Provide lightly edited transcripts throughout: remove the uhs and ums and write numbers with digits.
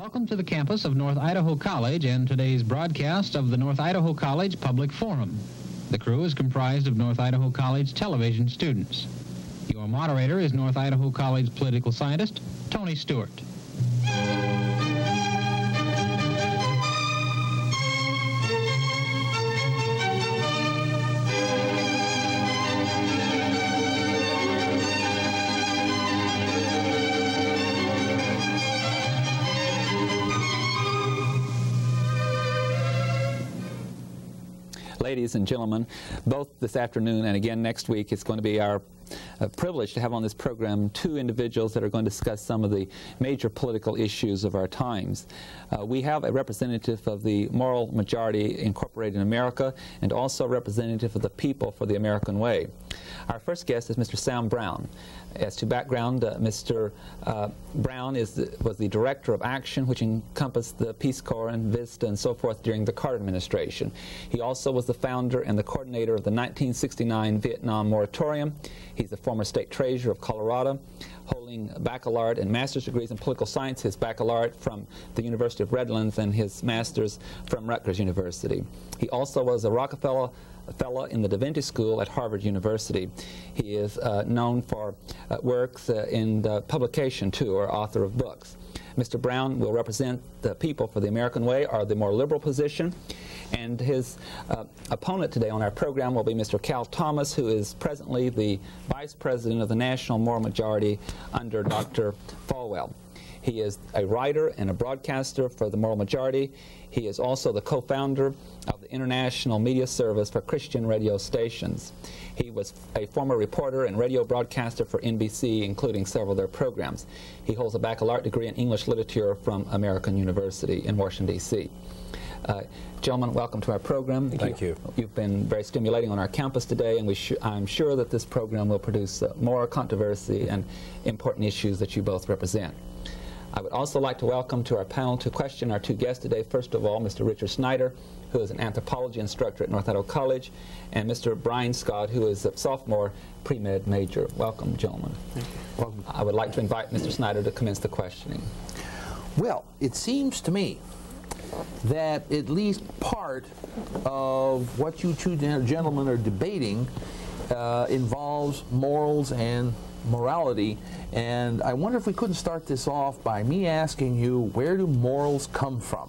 Welcome to the campus of North Idaho College and today's broadcast of the North Idaho College Public Forum. The crew is comprised of North Idaho College television students. Your moderator is North Idaho College political scientist Tony Stewart. Ladies and gentlemen, both this afternoon and again next week, it's going to be our privilege to have on this program two individuals that are going to discuss some of the major political issues of our times. We have a representative of the Moral Majority Incorporated in America and also a representative of the People for the American Way. Our first guest is Mr. Sam Brown. As to background, Mr. Brown was the Director of Action, which encompassed the Peace Corps and VISTA and so forth during the Carter administration. He also was the founder and the coordinator of the 1969 Vietnam Moratorium. He's the former State Treasurer of Colorado, holding baccalaureate and master's degrees in political science, his baccalaureate from the University of Redlands and his master's from Rutgers University. He also was a Rockefeller Fellow in the Da Vinci School at Harvard University. He is known for works in publication, too, or author of books. Mr. Brown will represent the People for the American Way, or the more liberal position, and his opponent today on our program will be Mr. Cal Thomas, who is presently the Vice President of the National Moral Majority under Dr. Falwell. He is a writer and a broadcaster for the Moral Majority. He is also the co-founder of the International Media Service for Christian Radio Stations. He was a former reporter and radio broadcaster for NBC, including several of their programs. He holds a baccalaureate degree in English literature from American University in Washington, D.C. Gentlemen, welcome to our program. Thank you. You've been very stimulating on our campus today, and I'm sure that this program will produce more controversy and important issues that you both represent. I would also like to welcome to our panel to question our two guests today. First of all, Mr. Richard Snyder, who is an anthropology instructor at North Idaho College, and Mr. Brian Scott, who is a sophomore pre-med major. Welcome, gentlemen. Thank you. Welcome. I would like to invite Mr. Snyder to commence the questioning. Well, it seems to me that at least part of what you two gentlemen are debating involves morals and morality, and I wonder if we couldn't start this off by me asking you, where do morals come from?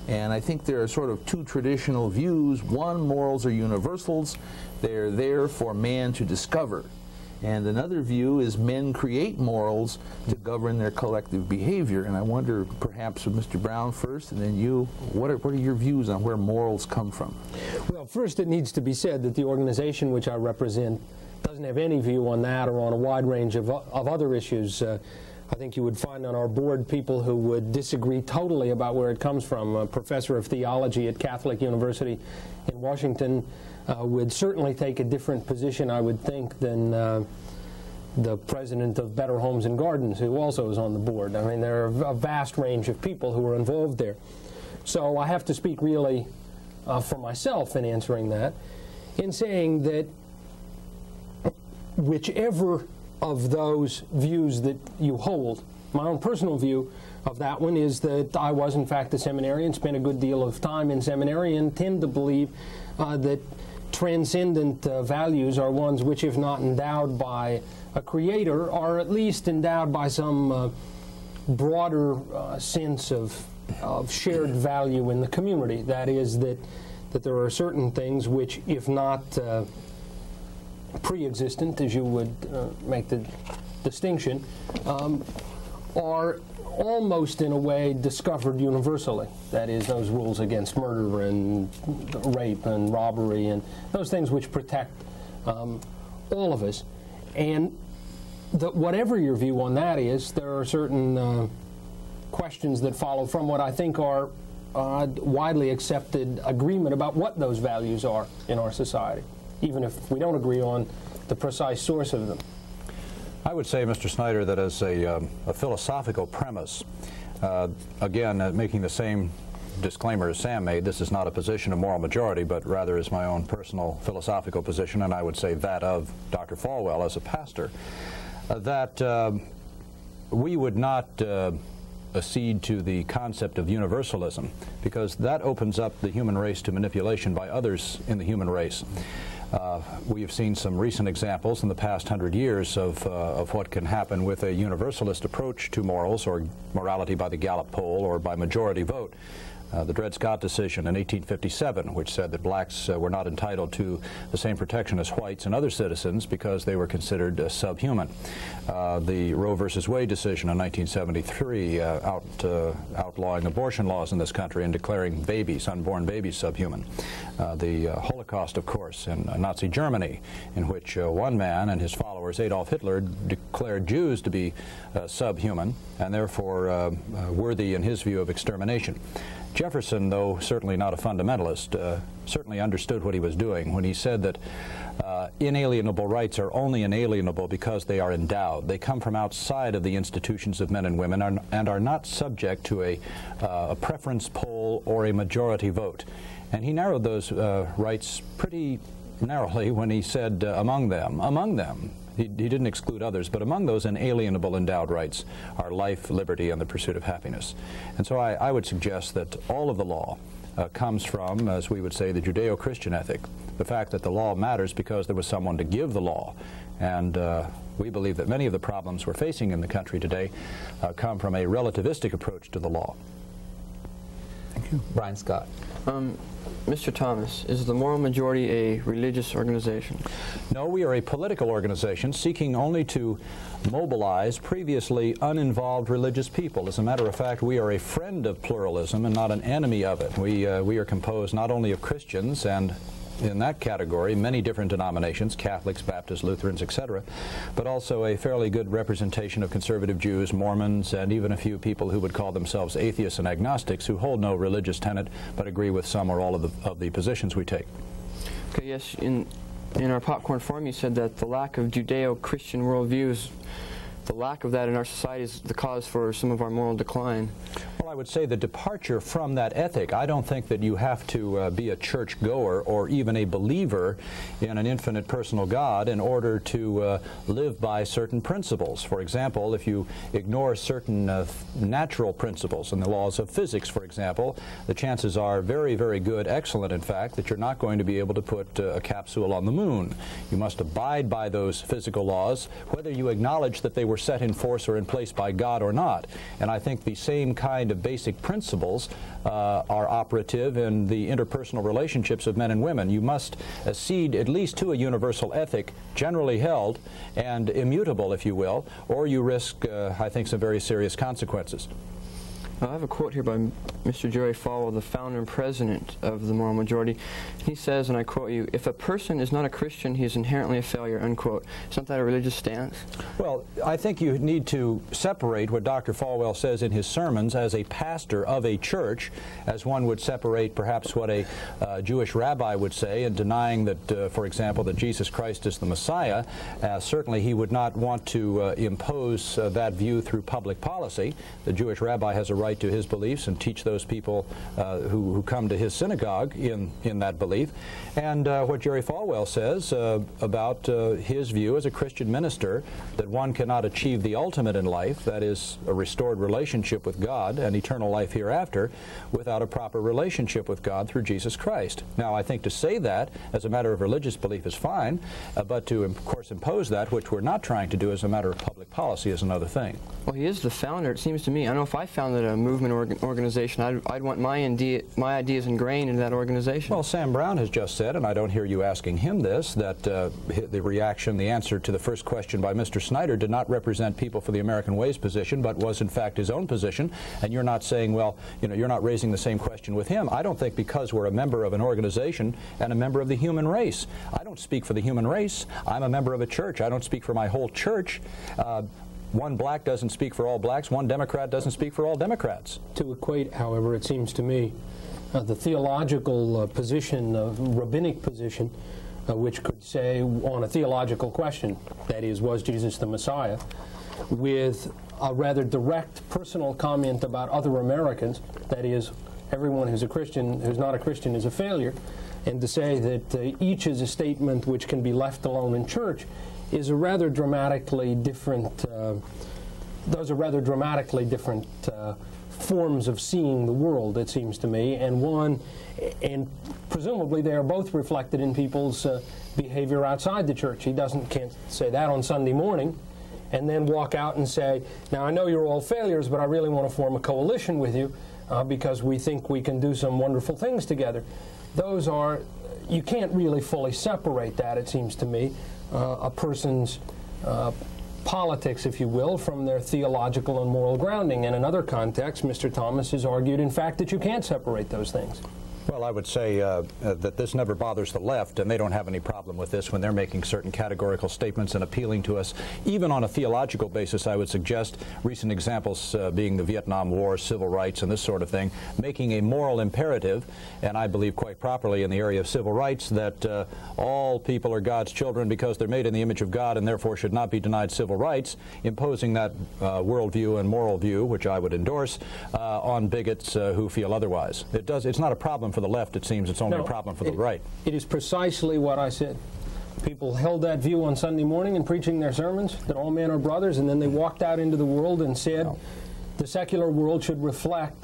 And I think there are sort of two traditional views. One, morals are universals. They're there for man to discover. And another view is men create morals to govern their collective behavior. And I wonder, perhaps with Mr. Brown first, and then you, what are your views on where morals come from? Well, first it needs to be said that the organization which I represent doesn't have any view on that or on a wide range of other issues. I think you would find on our board people who would disagree totally about where it comes from. A professor of theology at Catholic University in Washington would certainly take a different position, I would think, than the president of Better Homes and Gardens, who also is on the board. I mean, there are a vast range of people who are involved there. So I have to speak really for myself in answering that, in saying that whichever of those views that you hold, my own personal view of that one is that I was in fact a seminarian, spent a good deal of time in seminary, and tend to believe that transcendent values are ones which, if not endowed by a creator, are at least endowed by some broader sense of shared value in the community. That is, that there are certain things which, if not pre-existent, as you would make the distinction, are almost in a way discovered universally. That is, those rules against murder and rape and robbery and those things which protect all of us. And whatever your view on that is, there are certain questions that follow from what I think are widely accepted agreement about what those values are in our society, even if we don't agree on the precise source of them. I would say, Mr. Snyder, that as a philosophical premise, again, making the same disclaimer as Sam made, this is not a position of moral majority, but rather is my own personal philosophical position, and I would say that of Dr. Falwell as a pastor, that we would not accede to the concept of universalism, because that opens up the human race to manipulation by others in the human race. We have seen some recent examples in the past 100 years of what can happen with a universalist approach to morals, or morality by the Gallup poll, or by majority vote. The Dred Scott decision in 1857, which said that blacks were not entitled to the same protection as whites and other citizens because they were considered subhuman. The Roe versus Wade decision in 1973 outlawing abortion laws in this country and declaring babies, unborn babies, subhuman. The Holocaust, of course, in Nazi Germany, in which one man and his followers, Adolf Hitler, declared Jews to be subhuman and therefore worthy, in his view, of extermination. Jefferson, though certainly not a fundamentalist, certainly understood what he was doing when he said that inalienable rights are only inalienable because they are endowed. They come from outside of the institutions of men and women and are not subject to a preference poll or a majority vote. And he narrowed those rights pretty narrowly when he said among them. He didn't exclude others, but among those inalienable endowed rights are life, liberty, and the pursuit of happiness. And so I would suggest that all of the law comes from, as we would say, the Judeo-Christian ethic, the fact that the law matters because there was someone to give the law. And we believe that many of the problems we're facing in the country today come from a relativistic approach to the law. Thank you. Brian Scott. Mr. Thomas, is the Moral Majority a religious organization? No, we are a political organization seeking only to mobilize previously uninvolved religious people. As a matter of fact, we are a friend of pluralism and not an enemy of it. We are composed not only of Christians, and in that category many different denominations, Catholics, Baptists, Lutherans, etc., but also a fairly good representation of conservative Jews, Mormons, and even a few people who would call themselves atheists and agnostics who hold no religious tenet but agree with some or all of the positions we take. Okay, yes, in our popcorn forum you said that the lack of Judeo-Christian worldviews, the lack of that in our society is the cause for some of our moral decline. Well, I would say the departure from that ethic, I don't think that you have to be a church goer or even a believer in an infinite personal God in order to live by certain principles. For example, if you ignore certain natural principles and the laws of physics, for example, the chances are very, very good, excellent in fact, that you're not going to be able to put a capsule on the moon. You must abide by those physical laws, whether you acknowledge that they were set in force or in place by God or not. And I think the same kind of basic principles are operative in the interpersonal relationships of men and women. You must accede at least to a universal ethic, generally held and immutable, if you will, or you risk, I think, some very serious consequences. I have a quote here by Mr. Jerry Falwell, the founder and president of the Moral Majority. He says, and I quote you, "If a person is not a Christian, he is inherently a failure," unquote. Isn't that a religious stance? Well, I think you need to separate what Dr. Falwell says in his sermons as a pastor of a church, as one would separate perhaps what a Jewish rabbi would say in denying that, for example, that Jesus Christ is the Messiah. Certainly he would not want to impose that view through public policy. The Jewish rabbi has a right to his beliefs and teach those people who come to his synagogue in that belief. And what Jerry Falwell says about his view as a Christian minister, that one cannot achieve the ultimate in life, that is a restored relationship with God and eternal life hereafter, without a proper relationship with God through Jesus Christ. Now, I think to say that as a matter of religious belief is fine, but to, of course, impose that, which we're not trying to do as a matter of public policy, is another thing. Well, he is the founder, it seems to me. I don't know if I founded a movement organization, I'd want my ideas ingrained into that organization. Well, Sam Brown has just said, and I don't hear you asking him this, that the answer to the first question by Mr. Snyder did not represent People for the American Way's position, but was in fact his own position. And you're not saying, well, you're not raising the same question with him. I don't think because we're a member of an organization and a member of the human race. I don't speak for the human race. I'm a member of a church. I don't speak for my whole church. One black doesn't speak for all blacks. One Democrat doesn't speak for all Democrats. To equate, however, it seems to me, the theological position, rabbinic position, which could say on a theological question, that is, was Jesus the Messiah, with a rather direct personal comment about other Americans, that is, everyone who's a Christian, who's not a Christian is a failure, and to say that each is a statement which can be left alone in church, is a rather dramatically different those are rather dramatically different forms of seeing the world, it seems to me, and presumably they are both reflected in people's behavior outside the church. He can't say that on Sunday morning and then walk out and say, now I know you're all failures, but I really want to form a coalition with you because we think we can do some wonderful things together. Those are, you can't really fully separate that, it seems to me, a person's politics, if you will, from their theological and moral grounding. And in other contexts, Mr. Thomas has argued, in fact, that you can't separate those things. Well, I would say that this never bothers the left, and they don't have any problem with this when they're making certain categorical statements and appealing to us. Even on a theological basis, I would suggest recent examples being the Vietnam War, civil rights, and this sort of thing, making a moral imperative, and I believe quite properly in the area of civil rights, that all people are God's children because they're made in the image of God and therefore should not be denied civil rights, imposing that worldview and moral view, which I would endorse, on bigots who feel otherwise. It's not a problem for the left, it seems. It's only a problem for the right. It is precisely what I said. People held that view on Sunday morning in preaching their sermons, that all men are brothers, and then they walked out into the world and said the secular world should reflect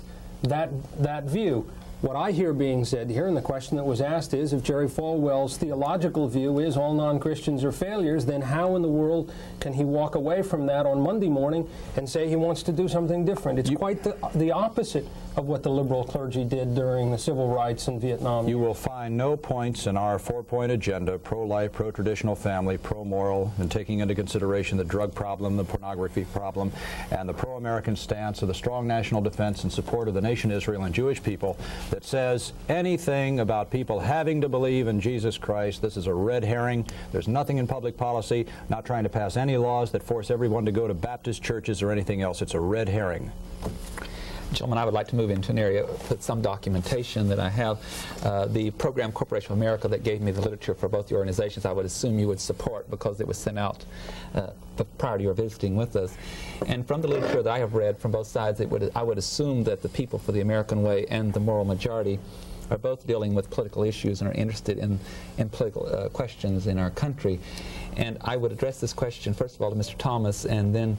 that view. What I hear being said here, and the question that was asked is, if Jerry Falwell's theological view is all non-Christians are failures, then how in the world can he walk away from that on Monday morning and say he wants to do something different? It's quite the opposite of what the liberal clergy did during the civil rights in Vietnam. You will find no points in our four-point agenda, pro-life, pro-traditional family, pro-moral, and taking into consideration the drug problem, the pornography problem, and the pro-American stance of the strong national defense in support of the nation Israel and Jewish people, that says anything about people having to believe in Jesus Christ. This is a red herring. There's nothing in public policy, not trying to pass any laws that force everyone to go to Baptist churches or anything else. It's a red herring. Gentlemen, I would like to move into an area with some documentation that I have. The Program Corporation of America that gave me the literature for both the organizations, I would assume you would support because it was sent out prior to your visiting with us. And from the literature that I have read from both sides, I would assume that the People for the American Way and the Moral Majority are both dealing with political issues and are interested in political questions in our country. And I would address this question, first of all, to Mr. Thomas, and then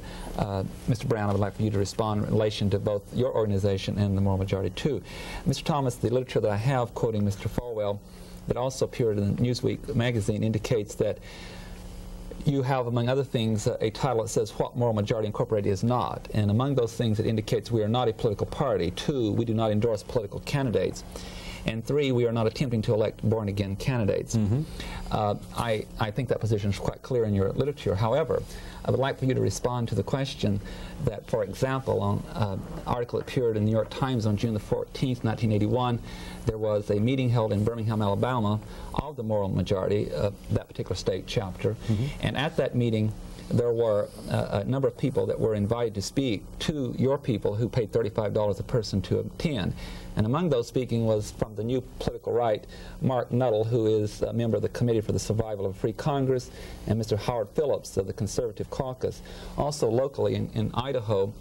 Mr. Brown, I would like for you to respond in relation to both your organization and the Moral Majority, too. Mr. Thomas, the literature that I have quoting Mr. Falwell, that also appeared in Newsweek magazine, indicates that you have, among other things, a title that says What Moral Majority Incorporated is Not. And among those things, it indicates we are not a political party. 2, we do not endorse political candidates. And 3, we are not attempting to elect born-again candidates. I think that position is quite clear in your literature. However, I would like for you to respond to the question that, for example, on an article that appeared in the New York Times on June the 14th, 1981, there was a meeting held in Birmingham, Alabama, of the Moral Majority, that particular state chapter. And at that meeting, there were a number of people that were invited to speak to your people who paid $35 a person to attend. And among those speaking was from the new political right, Mark Nuttall, who is a member of the Committee for the Survival of a Free Congress, and Mr. Howard Phillips of the Conservative Caucus. Also locally in Idaho,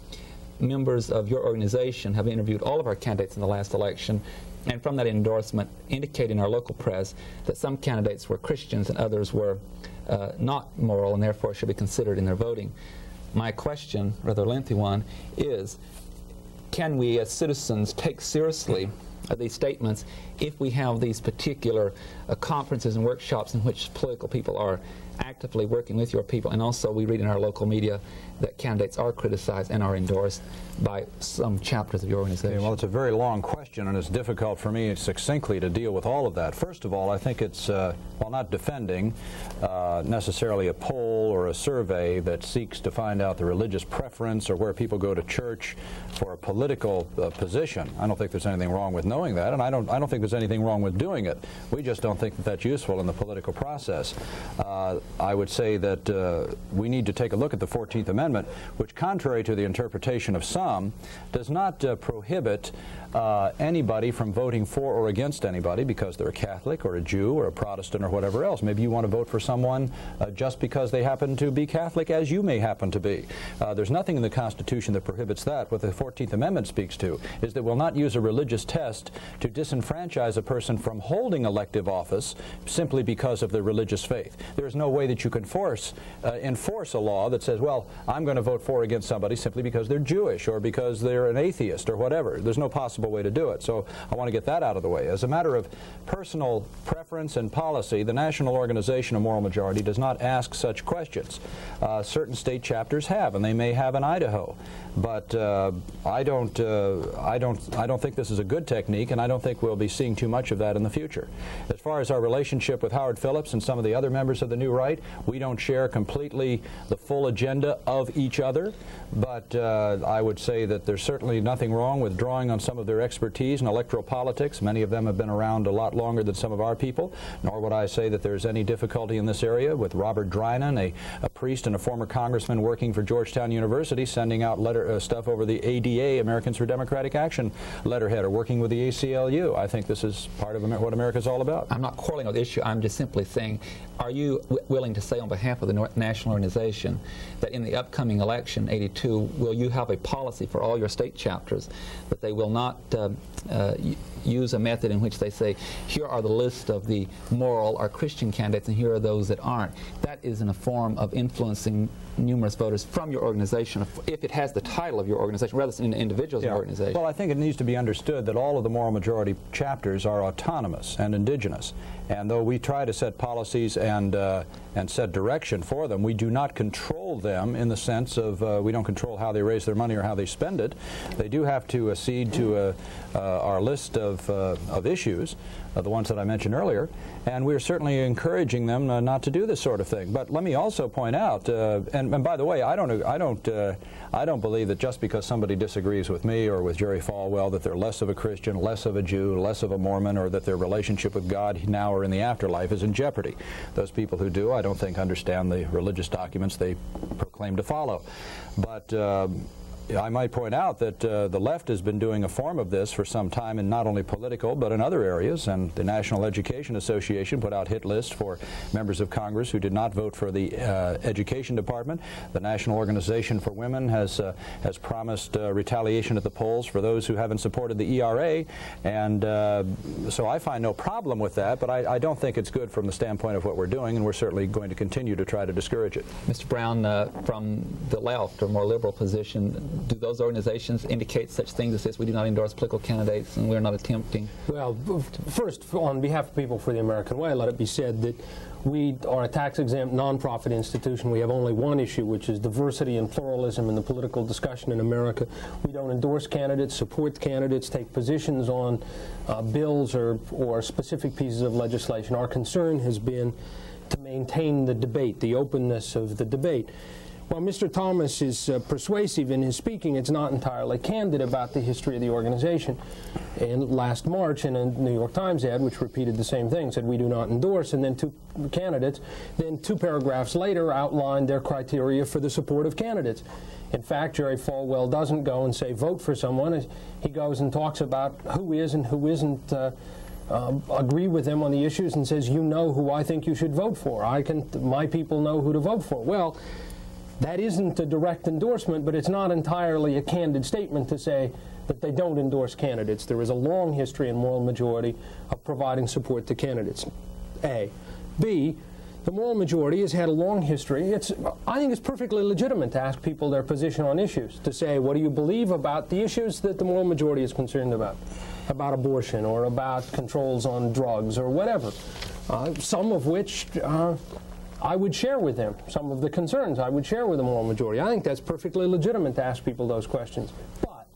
members of your organization have interviewed all of our candidates in the last election, and from that endorsement indicated in our local press that some candidates were Christians and others were not moral and therefore should be considered in their voting. My question, rather lengthy one, is can we as citizens take seriously these statements if we have these particular conferences and workshops in which political people are actively working with your people, and also we read in our local media that candidates are criticized and are endorsed by some chapters of your organization? Okay, well, it's a very long question, and it's difficult for me succinctly to deal with all of that. First of all, I think it's, while not defending necessarily a poll or a survey that seeks to find out the religious preference or where people go to church for a political position, I don't think there's anything wrong with knowing that, and I don't think there's anything wrong with doing it. We just don't think that that's useful in the political process. I would say that we need to take a look at the 14th Amendment, which, contrary to the interpretation of some, does not prohibit anybody from voting for or against anybody because they're a Catholic or a Jew or a Protestant or whatever else. Maybe you want to vote for someone just because they happen to be Catholic, as you may happen to be. There's nothing in the Constitution that prohibits that. What the 14th Amendment speaks to is that we'll not use a religious test to disenfranchise disenfranchise a person from holding elective office simply because of their religious faith. There's no way that you can enforce a law that says, well, I'm going to vote for or against somebody simply because they're Jewish or because they're an atheist or whatever. There's no possible way to do it. So I want to get that out of the way. As a matter of personal preference and policy, the National Organization of Moral Majority does not ask such questions. Certain state chapters have, and they may have in Idaho. But I don't think this is a good technique, and I don't think we'll be seeing too much of that in the future. As far as our relationship with Howard Phillips and some of the other members of the New Right, we don't share completely the full agenda of each other, but I would say that there's certainly nothing wrong with drawing on some of their expertise in electoral politics. Many of them have been around a lot longer than some of our people, nor would I say that there's any difficulty in this area with Robert Drinan, a priest and a former congressman working for Georgetown University, sending out stuff over the ADA, Americans for Democratic Action letterhead, or working with the ACLU. I think this is part of what America's all about. I'm not quarreling with the issue. I'm just simply saying, are you willing to say on behalf of the National Organization that in the upcoming election, 82, will you have a policy for all your state chapters that they will not use a method in which they say, here are the list of the moral or Christian candidates and here are those that aren't? That is in a form of influencing numerous voters from your organization, if it has the title of your organization, rather than individuals in your organization. Well, I think it needs to be understood that all of the moral majority chapters are autonomous and indigenous. And though we try to set policies and set direction for them, we do not control them in the sense of we don't control how they raise their money or how they spend it. They do have to accede to our list of issues, the ones that I mentioned earlier, and we're certainly encouraging them not to do this sort of thing. But let me also point out, and by the way, I don't believe that just because somebody disagrees with me or with Jerry Falwell that they're less of a Christian, less of a Jew, less of a Mormon, or that their relationship with God now or in the afterlife is in jeopardy. Those people who do, I don't think understand the religious documents they proclaim to follow. But I might point out that the left has been doing a form of this for some time in not only political but in other areas, and the National Education Association put out hit lists for members of Congress who did not vote for the Education Department. The National Organization for Women has promised retaliation at the polls for those who haven't supported the ERA, and so I find no problem with that, but I don't think it's good from the standpoint of what we're doing, and we're certainly going to continue to try to discourage it. Mr. Brown, from the left or more liberal position, do those organizations indicate such things as this? We do not endorse political candidates and we're not attempting? Well, first, on behalf of People for the American Way, let it be said that we are a tax-exempt, nonprofit institution. We have only one issue, which is diversity and pluralism in the political discussion in America. We don't endorse candidates, support candidates, take positions on bills or specific pieces of legislation. Our concern has been to maintain the debate, the openness of the debate. While Mr. Thomas is persuasive in his speaking, it's not entirely candid about the history of the organization. And last March, in a New York Times ad, which repeated the same thing, said we do not endorse, and then two candidates, then 2 paragraphs later outlined their criteria for the support of candidates. In fact, Jerry Falwell doesn't go and say vote for someone. He goes and talks about who is and who isn't agree with them on the issues and says, you know who I think you should vote for. My people know who to vote for. Well, that isn't a direct endorsement, but it's not entirely a candid statement to say that they don't endorse candidates. There is a long history in Moral Majority of providing support to candidates, A. B, the Moral Majority has had a long history. I think it's perfectly legitimate to ask people their position on issues, to say, what do you believe about the issues that the Moral Majority is concerned about abortion or about controls on drugs or whatever, some of which I would share with them. Some of the concerns I would share with the Moral Majority. I think that's perfectly legitimate to ask people those questions. But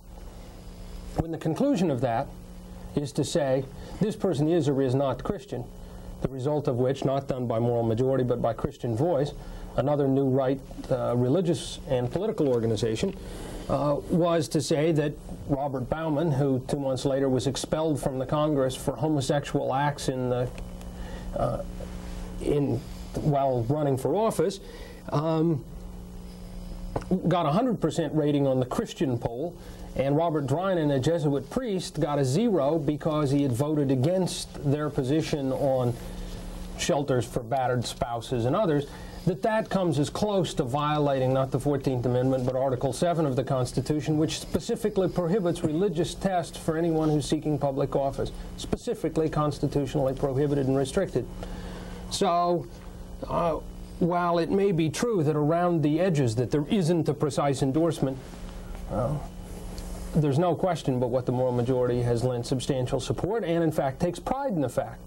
when the conclusion of that is to say this person is or is not Christian, the result of which, not done by Moral Majority but by Christian Voice, another new right religious and political organization, was to say that Robert Bauman, who 2 months later was expelled from the Congress for homosexual acts while running for office, got a 100% rating on the Christian poll, and Robert Drinan, a Jesuit priest, got a 0 because he had voted against their position on shelters for battered spouses and others. that comes as close to violating not the 14th Amendment but Article 7 of the Constitution, which specifically prohibits religious tests for anyone who's seeking public office, specifically constitutionally prohibited and restricted. So while it may be true that around the edges that there isn't a precise endorsement, there's no question but what the moral majority has lent substantial support and in fact takes pride in the fact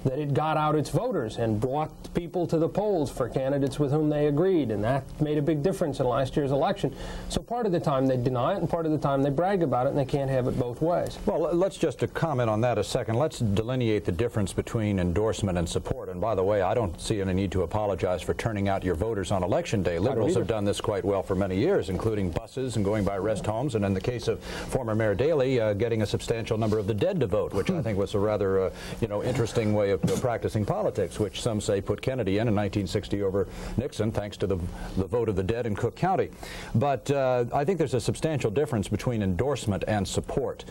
that it got out its voters and brought people to the polls for candidates with whom they agreed, and that made a big difference in last year's election. So part of the time they deny it, and part of the time they brag about it, and they can't have it both ways. Well, let's just comment on that a second. Let's delineate the difference between endorsement and support. And by the way, I don't see any need to apologize for turning out your voters on Election Day. Liberals have done this quite well for many years, including buses and going by rest homes, and in the case of former Mayor Daley, getting a substantial number of the dead to vote, which I think was a rather interesting way of practicing politics, which some say put Kennedy in 1960 over Nixon, thanks to the vote of the dead in Cook County. But I think there's a substantial difference between endorsement and support.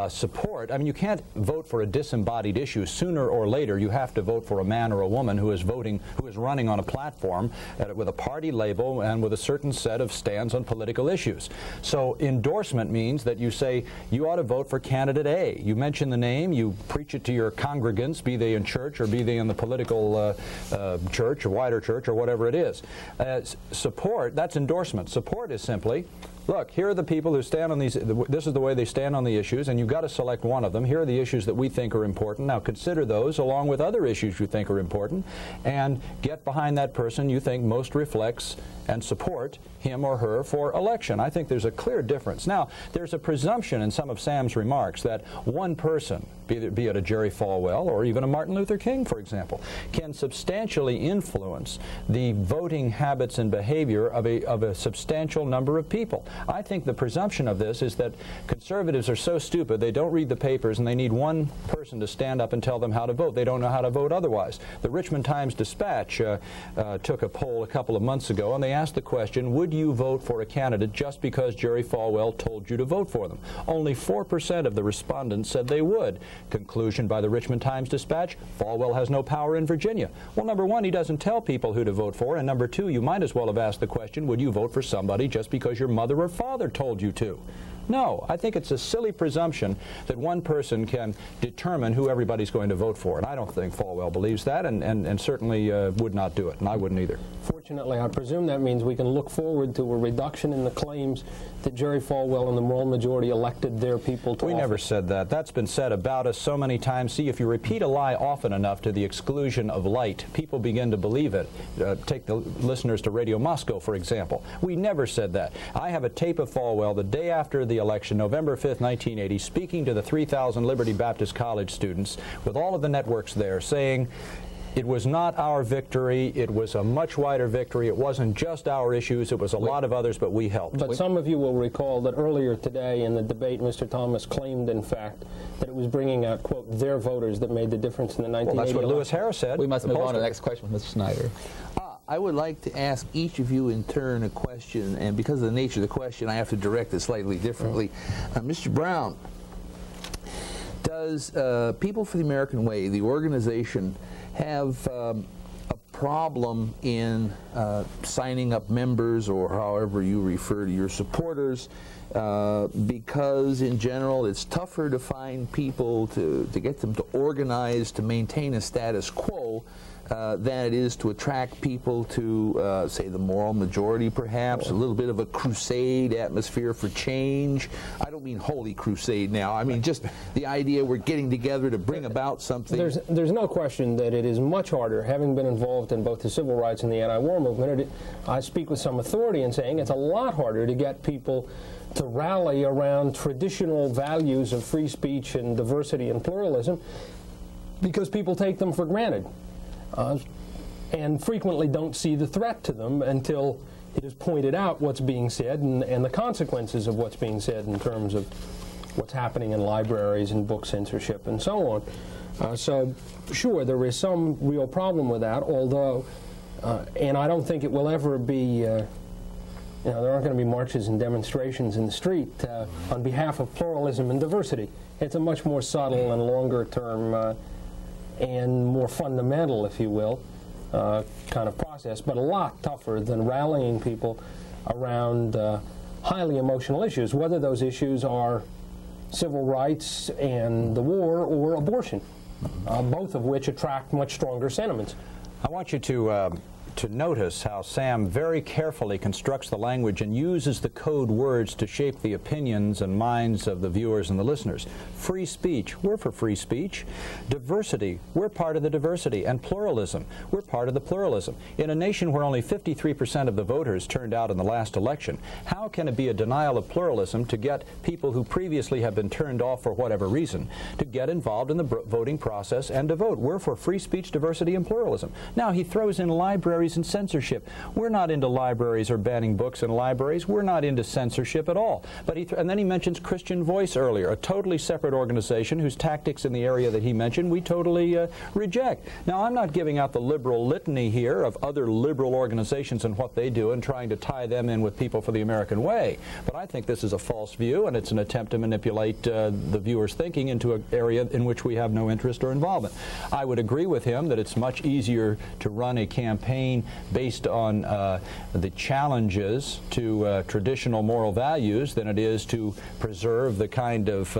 Support, I mean, you can't vote for a disembodied issue. Sooner or later, you have to vote for a man or a woman who is running on a platform with a party label and with a certain set of stands on political issues. So endorsement means that you say you ought to vote for candidate A. You mention the name, you preach it to your congregants, be they in church or be they in the political church or wider church or whatever it is. Support, that's endorsement. Support is simply, look, here are the people who stand on these, this is the way they stand on the issues, and you've got to select one of them. Here are the issues that we think are important. Now consider those along with other issues you think are important, and get behind that person you think most reflects and support him or her for election. I think there's a clear difference. Now, there's a presumption in some of Sam's remarks that one person, be it a Jerry Falwell or even a Martin Luther King, for example, can substantially influence the voting habits and behavior of a substantial number of people. I think the presumption of this is that conservatives are so stupid they don't read the papers and they need one person to stand up and tell them how to vote. They don't know how to vote otherwise. The Richmond Times-Dispatch took a poll a couple of months ago, and they asked the question, would you vote for a candidate just because Jerry Falwell told you to vote for them? Only 4% of the respondents said they would. Conclusion by the Richmond Times-Dispatch, Falwell has no power in Virginia. Well, number one, he doesn't tell people who to vote for, and number two, you might as well have asked the question, would you vote for somebody just because your mother or father told you to? No, I think it's a silly presumption that one person can determine who everybody's going to vote for, and I don't think Falwell believes that, and certainly would not do it, and I wouldn't either. Fortunately, I presume that means we can look forward to a reduction in the claims that Jerry Falwell and the moral majority elected their people to office. We never said that. That's been said about us so many times. See, if you repeat a lie often enough to the exclusion of light, people begin to believe it. Take the listeners to Radio Moscow, for example. We never said that. I have a tape of Falwell the day after the election, November 5th, 1980, speaking to the 3,000 Liberty Baptist College students with all of the networks there, saying, it was not our victory. It was a much wider victory. It wasn't just our issues. It was a lot of others, but we helped. But some of you will recall that earlier today in the debate, Mr. Thomas claimed, in fact, that it was bringing out, quote, their voters that made the difference in the 1980 Well, that's what election. Lewis Harris said. We must move on to the next question with Mr. Snyder. I would like to ask each of you in turn a question, and because of the nature of the question, I have to direct it slightly differently. Mr. Brown, does People for the American Way, the organization, have a problem in signing up members, or however you refer to your supporters, because in general it's tougher to find people to get them to organize to maintain a status quo than it is to attract people to, say, the moral majority, perhaps, a little bit of a crusade atmosphere for change. I don't mean holy crusade now. I mean just the idea we're getting together to bring about something. There's no question that it is much harder, having been involved in both the civil rights and the anti-war movement. I speak with some authority in saying it's a lot harder to get people to rally around traditional values of free speech and diversity and pluralism because people take them for granted. And frequently don't see the threat to them until it is pointed out what's being said and the consequences of what's being said in terms of what's happening in libraries and book censorship and so on. So, sure, there is some real problem with that, although, and I don't think it will ever be, there aren't going to be marches and demonstrations in the street on behalf of pluralism and diversity. It's a much more subtle and longer term and more fundamental, if you will, kind of process, but a lot tougher than rallying people around highly emotional issues, whether those issues are civil rights and the war or abortion, both of which attract much stronger sentiments. I want you to notice how Sam very carefully constructs the language and uses the code words to shape the opinions and minds of the viewers and the listeners. Free speech, we're for free speech. Diversity, we're part of the diversity. And pluralism, we're part of the pluralism. In a nation where only 53% of the voters turned out in the last election, how can it be a denial of pluralism to get people who previously have been turned off for whatever reason to get involved in the voting process and to vote? We're for free speech, diversity, and pluralism. Now, he throws in libraries and censorship. We're not into libraries or banning books in libraries. We're not into censorship at all. But and then he mentions Christian Voice earlier, a totally separate organization whose tactics in the area that he mentioned we totally reject. Now, I'm not giving out the liberal litany here of other liberal organizations and what they do and trying to tie them in with People for the American Way, but I think this is a false view, and it's an attempt to manipulate the viewer's thinking into an area in which we have no interest or involvement. I would agree with him that it's much easier to run a campaign based on the challenges to traditional moral values than it is to preserve the kind of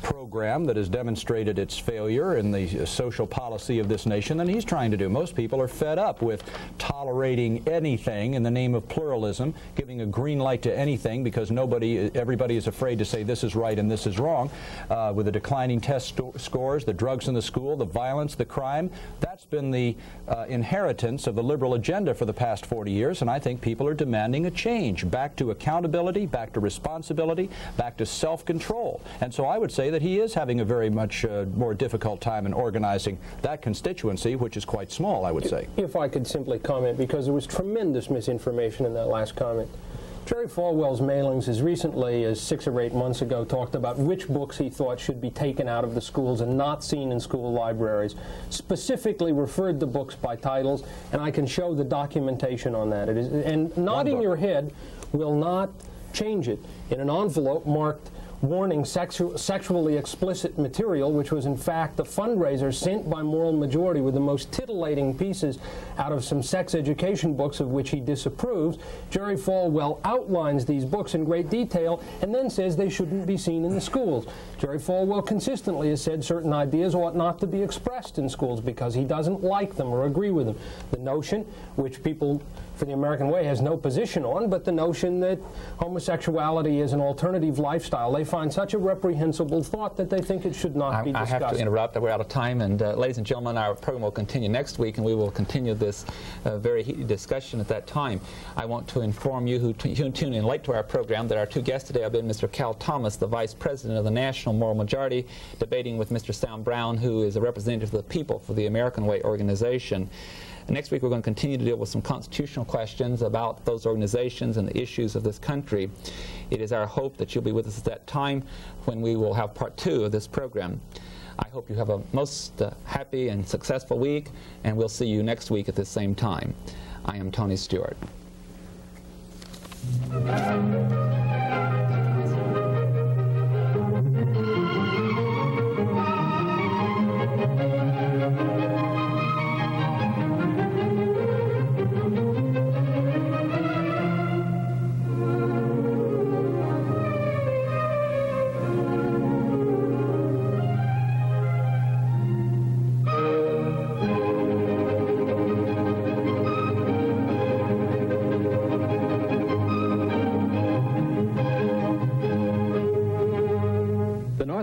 program that has demonstrated its failure in the social policy of this nation than he's trying to do. Most people are fed up with tolerating anything in the name of pluralism, giving a green light to anything because everybody is afraid to say this is right and this is wrong. With the declining test scores, the drugs in the school, the violence, the crime, that's been the inheritance of the liberal agenda for the past 40 years, and I think people are demanding a change, back to accountability, back to responsibility, back to self-control. And so I would say that he is having a very much more difficult time in organizing that constituency, which is quite small, I would say. If I could simply comment, because there was tremendous misinformation in that last comment. Jerry Falwell's mailings as recently as 6 or 8 months ago talked about which books he thought should be taken out of the schools and not seen in school libraries, specifically referred to books by titles, and I can show the documentation on that. And nodding your head will not change it. In an envelope marked warning sexually explicit material, which was in fact a fundraiser sent by Moral Majority with the most titillating pieces out of some sex education books of which he disapproves. Jerry Falwell outlines these books in great detail and then says they shouldn't be seen in the schools. Jerry Falwell consistently has said certain ideas ought not to be expressed in schools because he doesn't like them or agree with them. The notion, which People for the American Way has no position on, but the notion that homosexuality is an alternative lifestyle, they find such a reprehensible thought that they think it should not be discussed. I have to interrupt. We're out of time, and ladies and gentlemen, our program will continue next week, and we will continue this very heated discussion at that time. I want to inform you who tune in late to our program that our two guests today have been Mr. Cal Thomas, the Vice President of the National Moral Majority, debating with Mr. Sam Brown, who is a representative of the People for the American Way organization. Next week, we're going to continue to deal with some constitutional questions about those organizations and the issues of this country. It is our hope that you'll be with us at that time when we will have part 2 of this program. I hope you have a most happy and successful week, and we'll see you next week at the same time. I am Tony Stewart.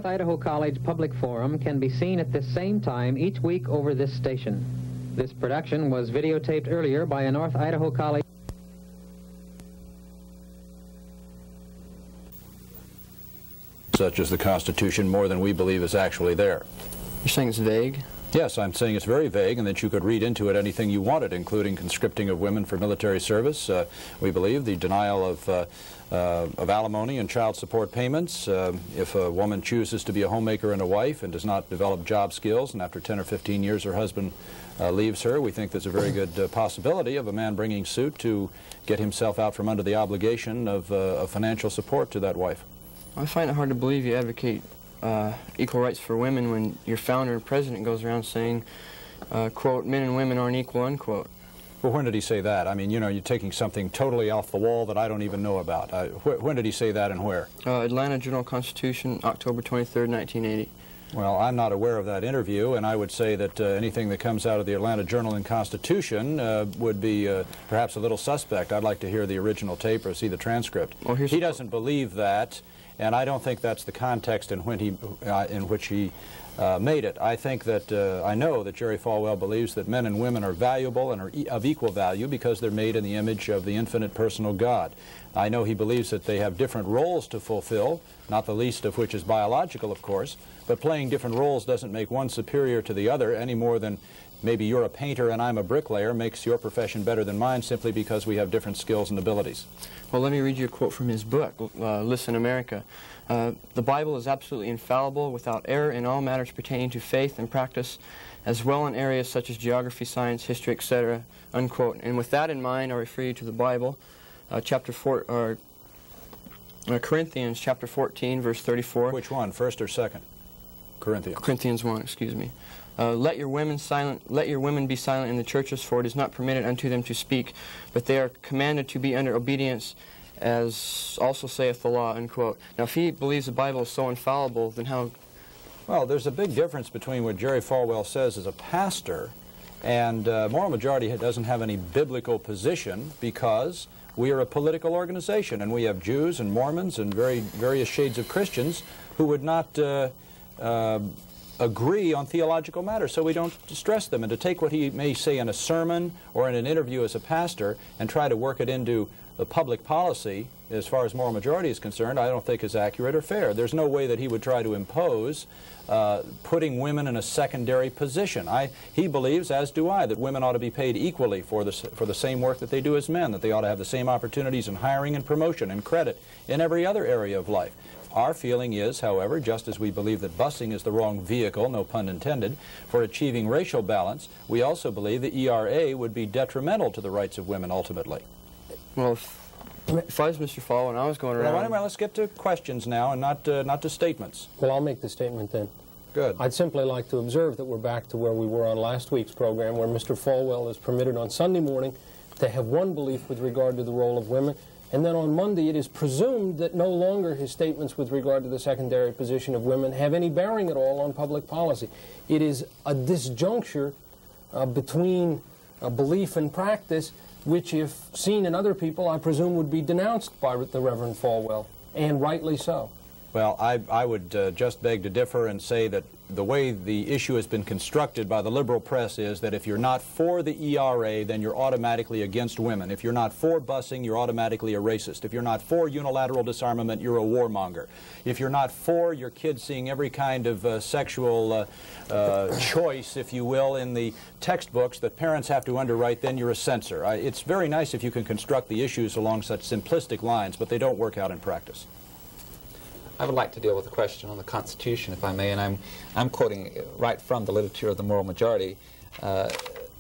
Idaho College Public Forum can be seen at this same time each week over this station. This production was videotaped earlier by a North Idaho College such as the Constitution more than we believe is actually there. You're saying it's vague? Yes, I'm saying it's very vague and that you could read into it anything you wanted, including conscripting of women for military service. We believe the denial of alimony and child support payments. If a woman chooses to be a homemaker and a wife and does not develop job skills, and after 10 or 15 years her husband leaves her, we think there's a very good possibility of a man bringing suit to get himself out from under the obligation of financial support to that wife. I find it hard to believe you advocate equal rights for women when your founder and president goes around saying quote, men and women aren't equal, unquote. Well, when did he say that? I mean, you know, you're taking something totally off the wall that I don't even know about. When did he say that and where? Atlanta Journal-Constitution, October 23rd, 1980. Well, I'm not aware of that interview, and I would say that anything that comes out of the Atlanta Journal and Constitution would be perhaps a little suspect. I'd like to hear the original tape or see the transcript. Well, he doesn't believe that, and I don't think that's the context in which he made it. I think that, I know that Jerry Falwell believes that men and women are valuable and are of equal value because they're made in the image of the infinite personal God. I know he believes that they have different roles to fulfill, not the least of which is biological, of course, but playing different roles doesn't make one superior to the other any more than maybe you're a painter and I'm a bricklayer makes your profession better than mine simply because we have different skills and abilities. Well, let me read you a quote from his book, Listen, America. The Bible is absolutely infallible, without error in all matters pertaining to faith and practice, as well in areas such as geography, science, history, etc., unquote. And with that in mind, I refer you to the Bible, Corinthians chapter 14, verse 34. Which one, first or second? Corinthians. Corinthians 1, excuse me. Let your women be silent in the churches, for it is not permitted unto them to speak, but they are commanded to be under obedience, as also saith the law, unquote. Now, if he believes the Bible is so infallible, then how... Well, there's a big difference between what Jerry Falwell says as a pastor, and Moral Majority doesn't have any biblical position because we are a political organization, and we have Jews and Mormons and various shades of Christians who would not agree on theological matters, so we don't stress them. And to take what he may say in a sermon or in an interview as a pastor and try to work it into the public policy, as far as Moral Majority is concerned, I don't think is accurate or fair. There's no way that he would try to impose putting women in a secondary position. He believes, as do I, that women ought to be paid equally for the same work that they do as men, that they ought to have the same opportunities in hiring and promotion and credit in every other area of life. Our feeling is, however, just as we believe that busing is the wrong vehicle, no pun intended, for achieving racial balance, we also believe the ERA would be detrimental to the rights of women ultimately. Well, if I was Mr. Falwell and I was going around... Well, anyway, let's get to questions now and not to statements. Well, I'll make the statement then. Good. I'd simply like to observe that we're back to where we were on last week's program, where Mr. Falwell is permitted on Sunday morning to have one belief with regard to the role of women, and then on Monday it is presumed that no longer his statements with regard to the secondary position of women have any bearing at all on public policy. It is a disjuncture between belief and practice, which, if seen in other people, I presume would be denounced by the Reverend Falwell, and rightly so. Well, I would just beg to differ and say that the way the issue has been constructed by the liberal press is that if you're not for the ERA, then you're automatically against women. If you're not for busing, you're automatically a racist. If you're not for unilateral disarmament, you're a warmonger. If you're not for your kids seeing every kind of sexual choice, if you will, in the textbooks that parents have to underwrite, then you're a censor. It's very nice if you can construct the issues along such simplistic lines, but they don't work out in practice. I would like to deal with a question on the Constitution, if I may, and I'm quoting right from the literature of the Moral Majority, the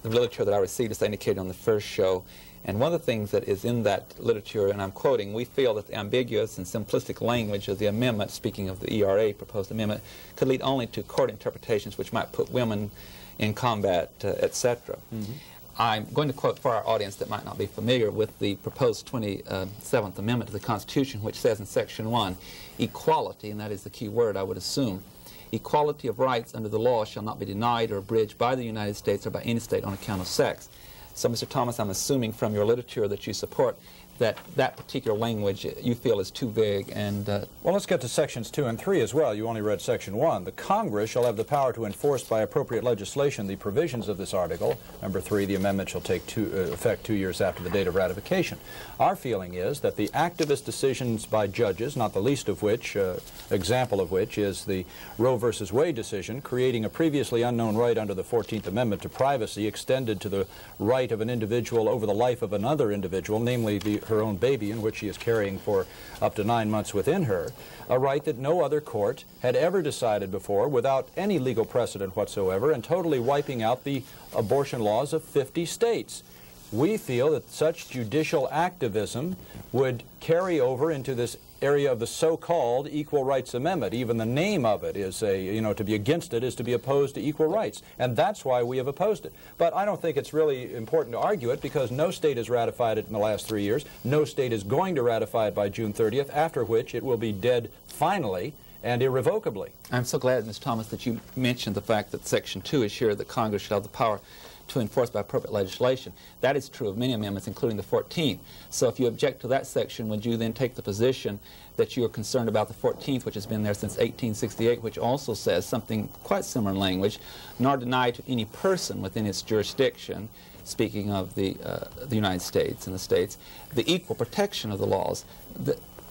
literature that I received, as I indicated on the first show. And one of the things that is in that literature, and I'm quoting, we feel that the ambiguous and simplistic language of the amendment, speaking of the ERA proposed amendment, could lead only to court interpretations which might put women in combat, etc. Mm-hmm. I'm going to quote for our audience that might not be familiar with the proposed 27th Amendment to the Constitution, which says in Section 1, equality, and that is the key word I would assume, equality of rights under the law shall not be denied or abridged by the United States or by any state on account of sex. So, Mr. Thomas, I'm assuming from your literature that you support that that particular language you feel is too vague and... Well, let's get to Sections 2 and 3 as well. You only read Section 1. The Congress shall have the power to enforce by appropriate legislation the provisions of this article. Number 3, the amendment shall take effect 2 years after the date of ratification. Our feeling is that the activist decisions by judges, not the least of which, example of which, is the Roe v. Wade decision, creating a previously unknown right under the 14th Amendment to privacy extended to the right of an individual over the life of another individual, namely her own baby, in which she is carrying for up to 9 months within her, a right that no other court had ever decided before without any legal precedent whatsoever, and totally wiping out the abortion laws of 50 states. We feel that such judicial activism would carry over into this area of the so-called Equal Rights Amendment. Even the name of it is to be against it is to be opposed to equal rights. And that's why we have opposed it. But I don't think it's really important to argue it, because no state has ratified it in the last 3 years. No state is going to ratify it by June 30th, after which it will be dead finally and irrevocably. I'm so glad, Ms. Thomas, that you mentioned the fact that Section 2 is here, that Congress should have the power to enforce by appropriate legislation. That is true of many amendments, including the 14th. So if you object to that section, would you then take the position that you are concerned about the 14th, which has been there since 1868, which also says something quite similar in language, nor deny to any person within its jurisdiction, speaking of the United States and the states, the equal protection of the laws?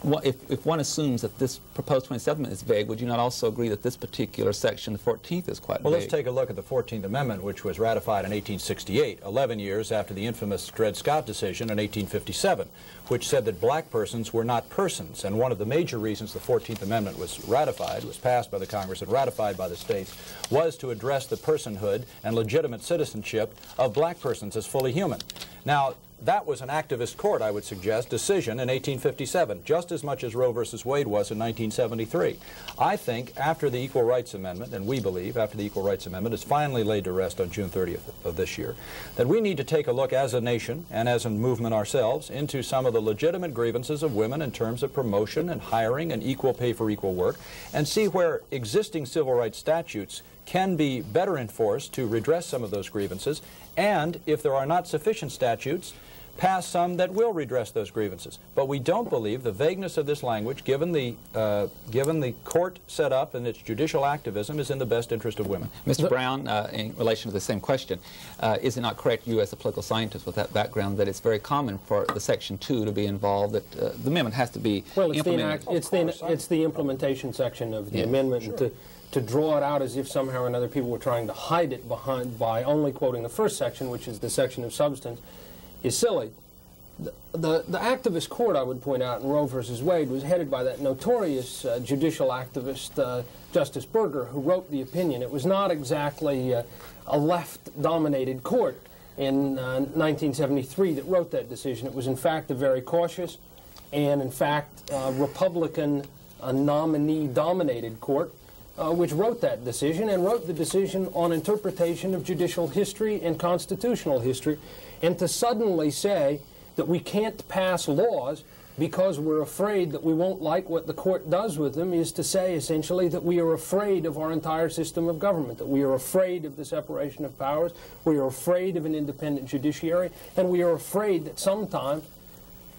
If one assumes that this proposed 27th Amendment is vague, would you not also agree that this particular section, the 14th, is quite vague? Well, let's take a look at the 14th Amendment, which was ratified in 1868, 11 years after the infamous Dred Scott decision in 1857, which said that black persons were not persons. And one of the major reasons the 14th Amendment was ratified, was passed by the Congress and ratified by the states, was to address the personhood and legitimate citizenship of black persons as fully human. Now, that was an activist court, I would suggest, decision in 1857, just as much as Roe versus Wade was in 1973. I think after the Equal Rights Amendment, and we believe after the Equal Rights Amendment is finally laid to rest on June 30th of this year, that we need to take a look as a nation and as a movement ourselves into some of the legitimate grievances of women in terms of promotion and hiring and equal pay for equal work, and see where existing civil rights statutes can be better enforced to redress some of those grievances, and if there are not sufficient statutes, pass some that will redress those grievances. But we don't believe the vagueness of this language, given the court set up and its judicial activism, is in the best interest of women. Mr. Brown, in relation to the same question, is it not correct, you as a political scientist with that background, that it's very common for the Section 2 to be involved, that the amendment has to be implemented? It's the implementation section of the amendment. Sure. To draw it out as if somehow or another people were trying to hide it by only quoting the first section, which is the section of substance, is silly. The activist court, I would point out, in Roe versus Wade was headed by that notorious judicial activist, Justice Berger, who wrote the opinion. It was not exactly a left-dominated court in 1973 that wrote that decision. It was, in fact, a very cautious and, in fact, Republican nominee-dominated court which wrote that decision, and wrote the decision on interpretation of judicial history and constitutional history. And to suddenly say that we can't pass laws because we're afraid that we won't like what the court does with them is to say, essentially, that we are afraid of our entire system of government, that we are afraid of the separation of powers, we are afraid of an independent judiciary, and we are afraid that sometimes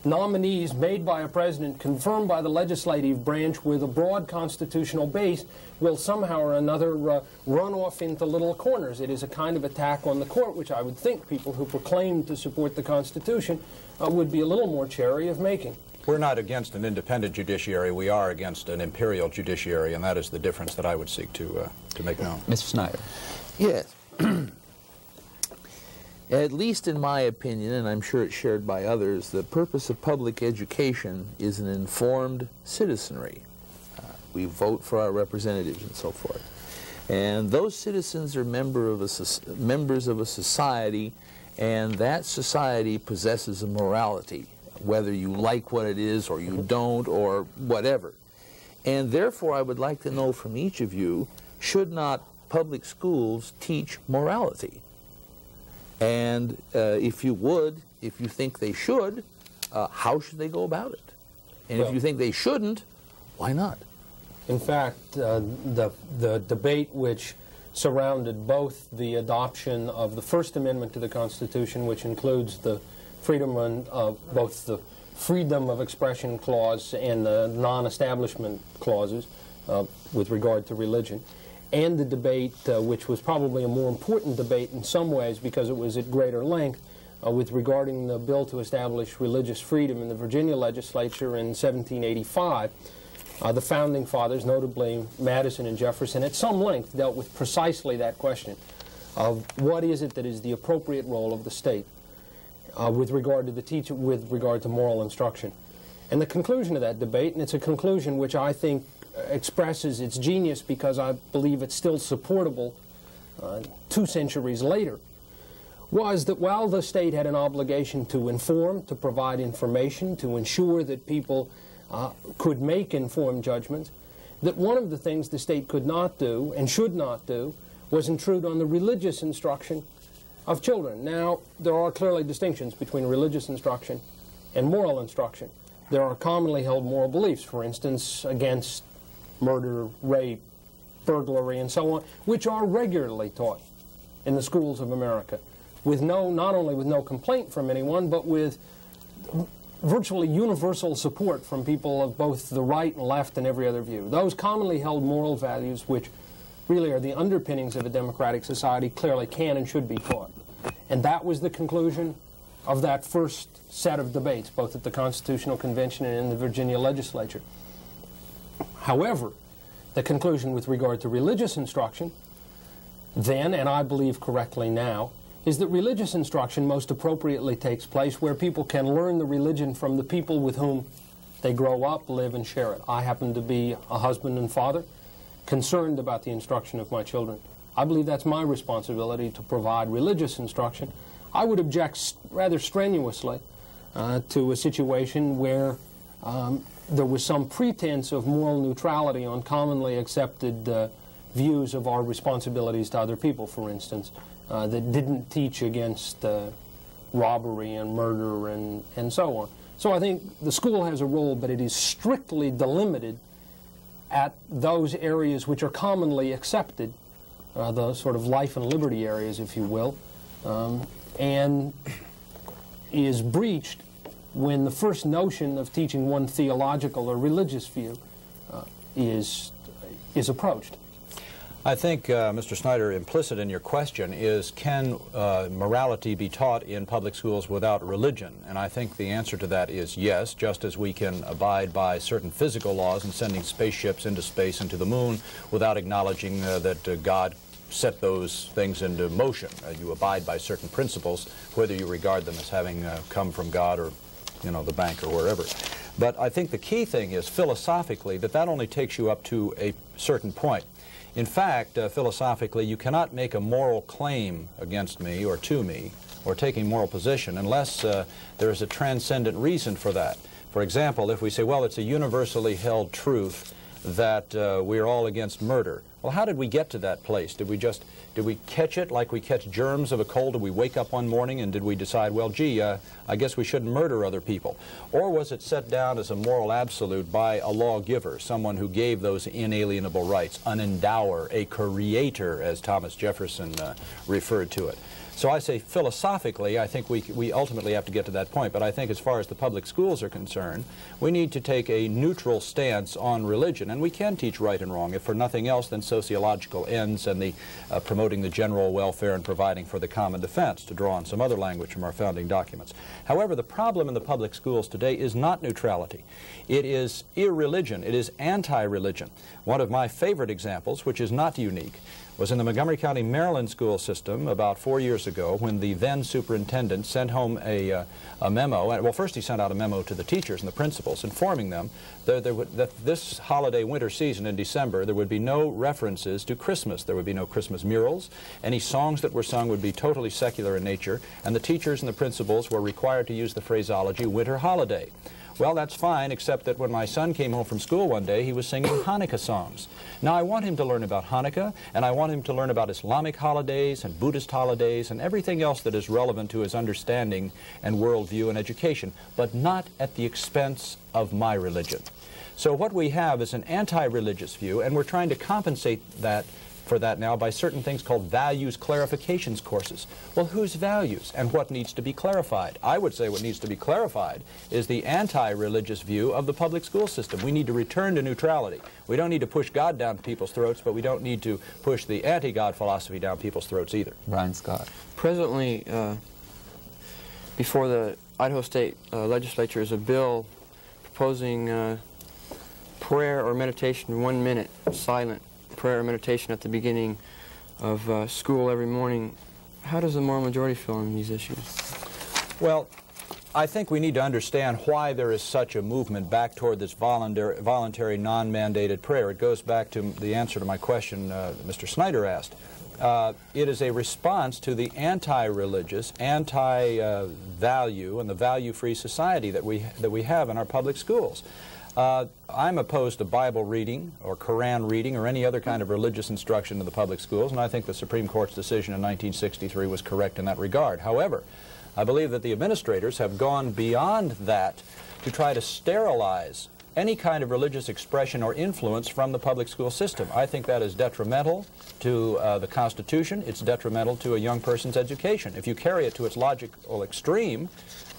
nominees made by a president, confirmed by the legislative branch with a broad constitutional base, will somehow or another run off into little corners. It is a kind of attack on the court, which I would think people who proclaim to support the Constitution would be a little more chary of making. We're not against an independent judiciary. We are against an imperial judiciary, and that is the difference that I would seek to make known. Mr. Snyder. Yes. At least in my opinion, and I'm sure it's shared by others, the purpose of public education is an informed citizenry. We vote for our representatives and so forth. And those citizens are members of a society, and that society possesses a morality, whether you like what it is or you don't or whatever. And therefore, I would like to know from each of you, should not public schools teach morality? And if you would, if you think they should, how should they go about it? And if you think they shouldn't, why not? In fact, the debate which surrounded both the adoption of the First Amendment to the Constitution, which includes the freedom of both the freedom of expression clause and the non-establishment clauses with regard to religion, and the debate, which was probably a more important debate in some ways because it was at greater length, with regarding the bill to establish religious freedom in the Virginia legislature in 1785. The Founding Fathers, notably Madison and Jefferson, at some length dealt with precisely that question of what is it that is the appropriate role of the state with regard to the teacher, with regard to moral instruction. And the conclusion of that debate, and it's a conclusion which I think expresses its genius because I believe it's still supportable 2 centuries later, was that while the state had an obligation to inform, to provide information, to ensure that people could make informed judgments, that one of the things the state could not do and should not do was intrude on the religious instruction of children. Now, there are clearly distinctions between religious instruction and moral instruction. There are commonly held moral beliefs, for instance, against murder, rape, burglary, and so on, which are regularly taught in the schools of America, with not only with no complaint from anyone, but with virtually universal support from people of both the right and left and every other view. Those commonly held moral values, which really are the underpinnings of a democratic society, clearly can and should be taught. And that was the conclusion of that first set of debates, both at the Constitutional Convention and in the Virginia legislature. However, the conclusion with regard to religious instruction then, and I believe correctly now, is that religious instruction most appropriately takes place where people can learn the religion from the people with whom they grow up, live, and share it. I happen to be a husband and father, concerned about the instruction of my children. I believe that's my responsibility to provide religious instruction. I would object rather strenuously to a situation where there was some pretense of moral neutrality on commonly accepted views of our responsibilities to other people, for instance, that didn't teach against robbery and murder and so on. So I think the school has a role, but it is strictly delimited at those areas which are commonly accepted, the sort of life and liberty areas, if you will, and is breached when the first notion of teaching one theological or religious view is approached. I think, Mr. Snyder, implicit in your question is, can morality be taught in public schools without religion? And I think the answer to that is yes, just as we can abide by certain physical laws in sending spaceships into space and to the moon without acknowledging that God set those things into motion. You abide by certain principles, whether you regard them as having come from God or, you know, the bank or wherever. But I think the key thing is, philosophically, that only takes you up to a certain point. In fact, philosophically, you cannot make a moral claim against me or to me or take a moral position unless there is a transcendent reason for that. For example, if we say, well, it's a universally held truth that we are all against murder. Well, how did we get to that place? Did we catch it like we catch germs of a cold? Did we wake up one morning and did we decide, well, gee, I guess we shouldn't murder other people? Or was it set down as a moral absolute by a lawgiver, someone who gave those inalienable rights, an endower, a creator, as Thomas Jefferson referred to it? So I say philosophically, I think we ultimately have to get to that point. But I think as far as the public schools are concerned, we need to take a neutral stance on religion. And we can teach right and wrong, if for nothing else than sociological ends and the promoting the general welfare and providing for the common defense, to draw on some other language from our founding documents. However, the problem in the public schools today is not neutrality. It is irreligion. It is anti-religion. One of my favorite examples, which is not unique, was in the Montgomery County, Maryland school system about 4 years ago, when the then superintendent sent home a memo. Well, first he sent out a memo to the teachers and the principals informing them that this holiday winter season in December there would be no references to Christmas. There would be no Christmas murals. Any songs that were sung would be totally secular in nature, and the teachers and the principals were required to use the phraseology winter holiday. Well, that's fine, except that when my son came home from school one day, he was singing Hanukkah songs. Now, I want him to learn about Hanukkah, and I want him to learn about Islamic holidays and Buddhist holidays and everything else that is relevant to his understanding and worldview and education, but not at the expense of my religion. So what we have is an anti-religious view, and we're trying to compensate for that now by certain things called values clarifications courses. Well, whose values and what needs to be clarified? I would say what needs to be clarified is the anti-religious view of the public school system. We need to return to neutrality. We don't need to push God down people's throats, but we don't need to push the anti-God philosophy down people's throats either. Brian Scott. Presently, before the Idaho State Legislature is a bill proposing prayer or meditation, 1 minute, silent prayer or meditation at the beginning of school every morning. How does the moral majority feel on these issues? Well, I think we need to understand why there is such a movement back toward this voluntary non-mandated prayer. It goes back to the answer to my question Mr. Snyder asked. It is a response to the anti-religious, anti-value, and the value-free society that we have in our public schools. I'm opposed to Bible reading or Quran reading or any other kind of religious instruction in the public schools, and I think the Supreme Court's decision in 1963 was correct in that regard. However, I believe that the administrators have gone beyond that to try to sterilize any kind of religious expression or influence from the public school system. I think that is detrimental to the Constitution. It's detrimental to a young person's education. If you carry it to its logical extreme,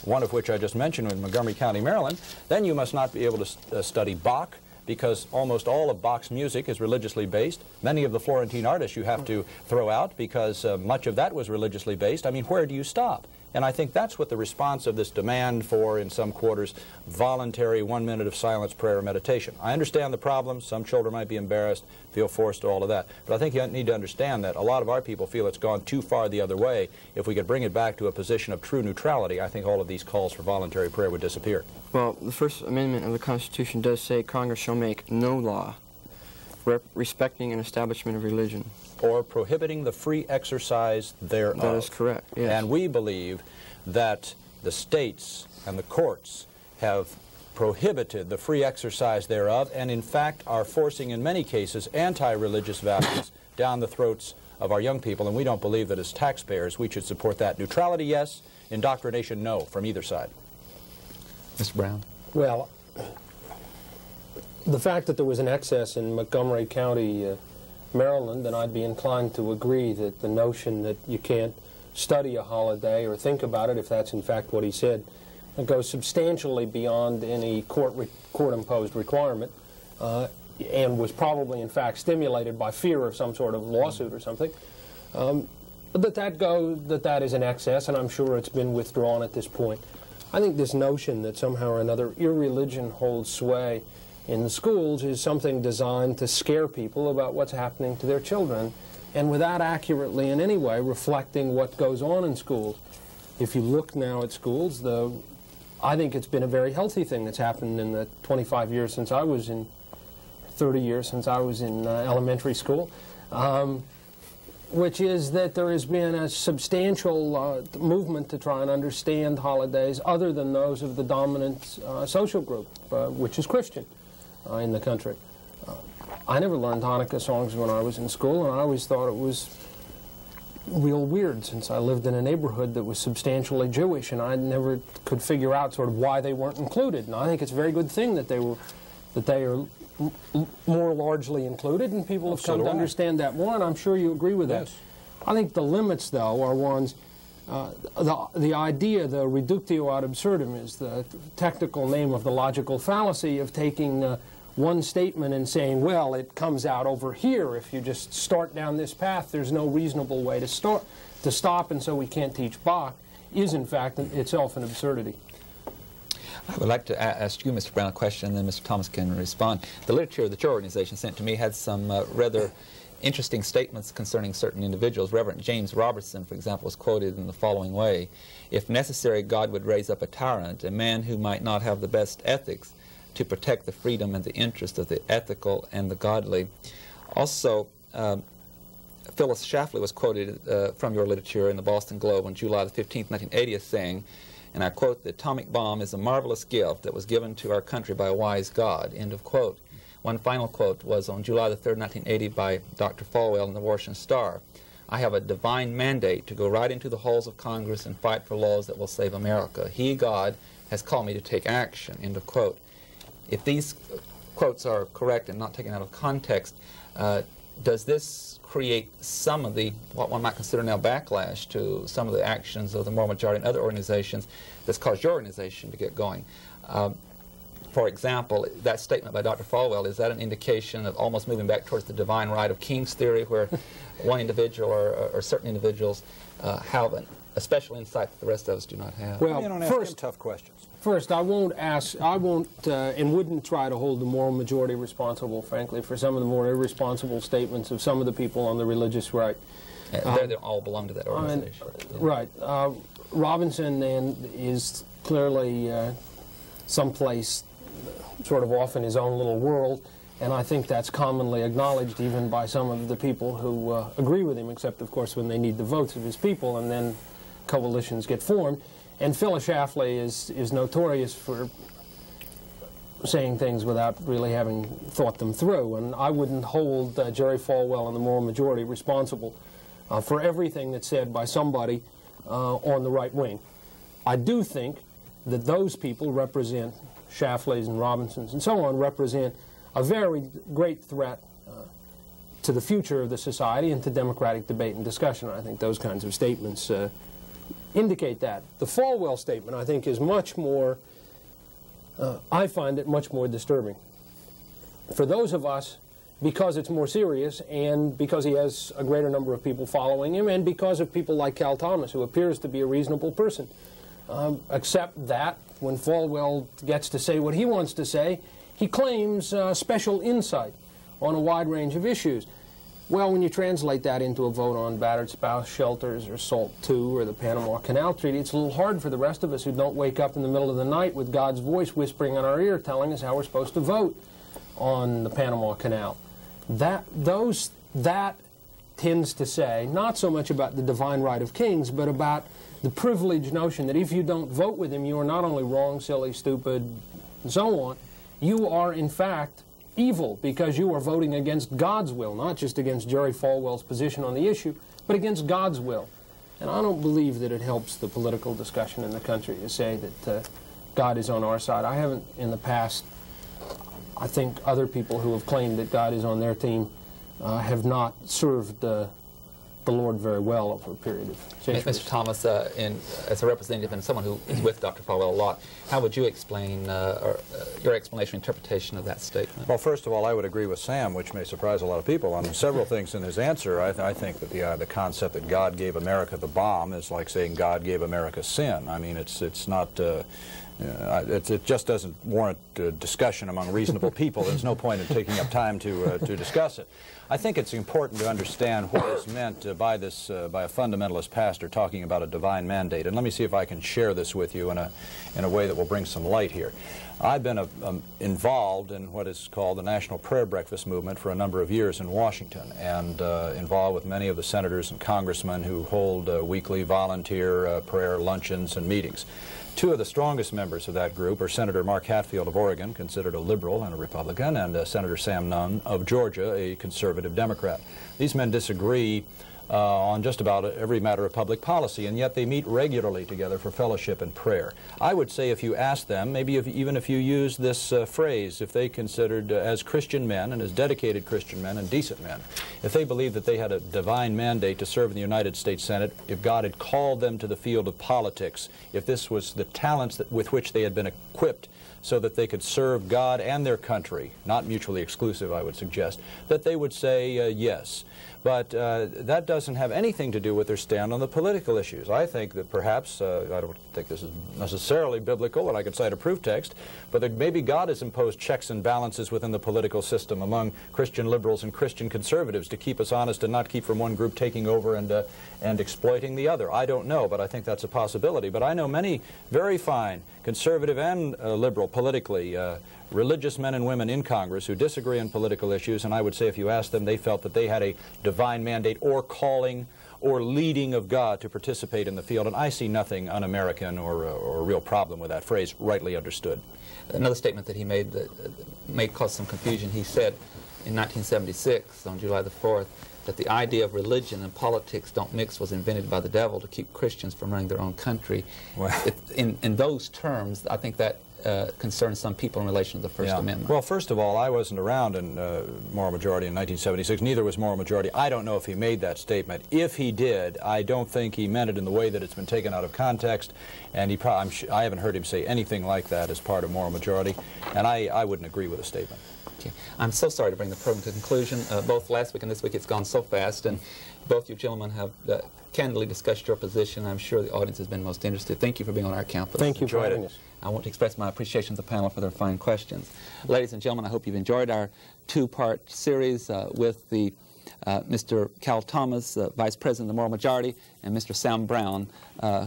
one of which I just mentioned in Montgomery County, Maryland, then you must not be able to study Bach, because almost all of Bach's music is religiously based. Many of the Florentine artists you have to throw out because much of that was religiously based. I mean, where do you stop? And I think that's what the response of this demand for, in some quarters, voluntary 1 minute of silence, prayer, or meditation. I understand the problems. Some children might be embarrassed, feel forced to all of that. But I think you need to understand that a lot of our people feel it's gone too far the other way. If we could bring it back to a position of true neutrality, I think all of these calls for voluntary prayer would disappear. Well, the First Amendment of the Constitution does say Congress shall make no law respecting an establishment of religion. Or prohibiting the free exercise thereof. That is correct, yes. And we believe that the states and the courts have prohibited the free exercise thereof, and in fact are forcing in many cases anti-religious values down the throats of our young people, and we don't believe that as taxpayers we should support that. Neutrality, yes. Indoctrination, no, from either side. Mr. Brown? Well, the fact that there was an excess in Montgomery County, Maryland, then I'd be inclined to agree that the notion that you can't study a holiday or think about it, if that's in fact what he said, it goes substantially beyond any court-imposed requirement, and was probably in fact stimulated by fear of some sort of lawsuit or something. That is an excess, and I'm sure it's been withdrawn at this point. I think this notion that somehow or another irreligion holds sway in the schools is something designed to scare people about what's happening to their children, and without accurately in any way reflecting what goes on in schools. If you look now at schools, I think it's been a very healthy thing that's happened in the 25 years since I was in, 30 years since I was in elementary school, which is that there has been a substantial movement to try and understand holidays other than those of the dominant social group, which is Christian in the country. I never learned Hanukkah songs when I was in school, and I always thought it was real weird since I lived in a neighborhood that was substantially Jewish, and I never could figure out sort of why they weren't included. And I think it's a very good thing that they are more largely included, and people have come to understand that more, and I'm sure you agree with that. I think the limits, though, are ones, the idea, the reductio ad absurdum is the technical name of the logical fallacy of taking one statement and saying, well, it comes out over here. If you just start down this path, there's no reasonable way to stop, and so we can't teach Bach, is in fact itself an absurdity. I would like to ask you, Mr. Brown, a question, and then Mr. Thomas can respond. The literature that your organization sent to me had some rather interesting statements concerning certain individuals. Reverend James Robertson, for example, was quoted in the following way: "If necessary, God would raise up a tyrant, a man who might not have the best ethics, to protect the freedom and the interest of the ethical and the godly." Also, Phyllis Schlafly was quoted from your literature in the Boston Globe on July the 15th, 1980, as saying, and I quote, "The atomic bomb is a marvelous gift that was given to our country by a wise God," end of quote. One final quote was on July the 3rd, 1980 by Dr. Falwell in the Washington Star: "I have a divine mandate to go right into the halls of Congress and fight for laws that will save America. He, God, has called me to take action," end of quote. If these quotes are correct and not taken out of context, does this create some of the, what one might consider now, backlash to some of the actions of the Moral Majority and other organizations that's caused your organization to get going? For example, that statement by Dr. Falwell, is that an indication of almost moving back towards the divine right of kings theory, where one individual or certain individuals have a special insight that the rest of us do not have? Well, you don't ask him tough questions. First, I won't and wouldn't try to hold the moral majority responsible, frankly, for some of the more irresponsible statements of some of the people on the religious right. They all belong to that organization. Right. Robinson is clearly someplace sort of off in his own little world, and I think that's commonly acknowledged even by some of the people who agree with him, except, of course, when they need the votes of his people, and then coalitions get formed. And Phyllis Schlafly is notorious for saying things without really having thought them through. And I wouldn't hold Jerry Falwell and the moral majority responsible for everything that's said by somebody on the right wing. I do think that those people represent, Shafleys and Robinsons and so on, represent a very great threat to the future of the society and to democratic debate and discussion. I think those kinds of statements indicate that. The Falwell statement, I think, is much more, I find it much more disturbing. For those of us, because it's more serious and because he has a greater number of people following him and because of people like Cal Thomas, who appears to be a reasonable person, except that when Falwell gets to say what he wants to say, he claims special insight on a wide range of issues. Well, when you translate that into a vote on battered spouse shelters or SALT II or the Panama Canal Treaty, it's a little hard for the rest of us who don't wake up in the middle of the night with God's voice whispering in our ear telling us how we're supposed to vote on the Panama Canal. That tends to say not so much about the divine right of kings, but about the privileged notion that if you don't vote with him, you are not only wrong, silly, stupid, and so on, you are in fact evil because you are voting against God's will, not just against Jerry Falwell's position on the issue, but against God's will. And I don't believe that it helps the political discussion in the country to say that God is on our side. I haven't in the past, I think other people who have claimed that God is on their team have not served the Lord very well over a period of centuries. Mr. Thomas, as a representative and someone who is with Dr. Falwell a lot, how would you explain your explanation, interpretation of that statement? Well, first of all, I would agree with Sam, which may surprise a lot of people, on several things in his answer. I think that the concept that God gave America the bomb is like saying God gave America sin. I mean, it's not... it just doesn't warrant discussion among reasonable people. There's no point in taking up time to discuss it. I think it's important to understand what is meant by a fundamentalist pastor talking about a divine mandate. And let me see if I can share this with you in a way that will bring some light here. I've been involved in what is called the National Prayer Breakfast Movement for a number of years in Washington, and involved with many of the senators and congressmen who hold weekly volunteer prayer luncheons and meetings. Two of the strongest members of that group are Senator Mark Hatfield of Oregon, considered a liberal and a Republican, and Senator Sam Nunn of Georgia, a conservative Democrat. These men disagree on just about every matter of public policy, and yet they meet regularly together for fellowship and prayer. I would say if you ask them, maybe even if you use this phrase, if they considered as Christian men and as dedicated Christian men and decent men, if they believed that they had a divine mandate to serve in the United States Senate, if God had called them to the field of politics, if this was the talents with which they had been equipped so that they could serve God and their country, not mutually exclusive, I would suggest, that they would say yes. But that doesn't have anything to do with their stand on the political issues. I think that perhaps, I don't think this is necessarily biblical, and I could cite a proof text, but that maybe God has imposed checks and balances within the political system among Christian liberals and Christian conservatives to keep us honest and not keep from one group taking over and exploiting the other. I don't know, but I think that's a possibility. But I know many very fine conservative and liberal politically religious men and women in Congress who disagree on political issues, and I would say if you asked them, they felt that they had a divine mandate or calling or leading of God to participate in the field, and I see nothing un-American or a real problem with that phrase, rightly understood. Another statement that he made that may cause some confusion, he said in 1976, on July the 4th, that the idea of religion and politics don't mix was invented by the devil to keep Christians from running their own country. Well, in those terms, I think that concerns some people in relation to the First Amendment. Well, first of all, I wasn't around in Moral Majority in 1976. Neither was Moral Majority. I don't know if he made that statement. If he did, I don't think he meant it in the way that it's been taken out of context, and I haven't heard him say anything like that as part of Moral Majority, and I wouldn't agree with the statement. Okay. I'm so sorry to bring the program to conclusion. Both last week and this week it's gone so fast, and both you gentlemen have candidly discussed your position. I'm sure the audience has been most interested. Thank you for being on our campus. Thank you for having us. I want to express my appreciation to the panel for their fine questions. Ladies and gentlemen, I hope you've enjoyed our two-part series with the Mr. Cal Thomas, Vice President of the Moral Majority, and Mr. Sam Brown,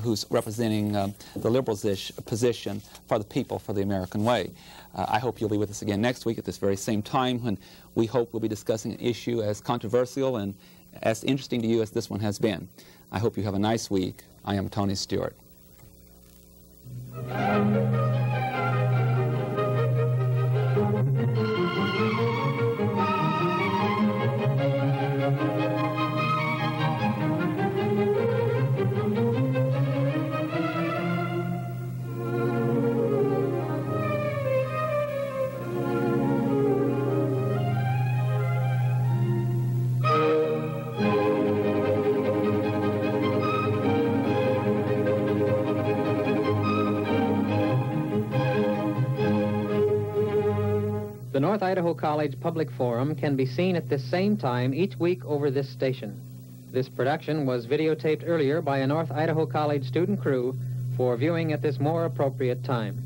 who's representing the Liberals' position for the people, for the American way. I hope you'll be with us again next week at this very same time, when we hope we'll be discussing an issue as controversial and as interesting to you as this one has been. I hope you have a nice week. I am Tony Stewart. North Idaho College Public Forum can be seen at this same time each week over this station. This production was videotaped earlier by a North Idaho College student crew for viewing at this more appropriate time.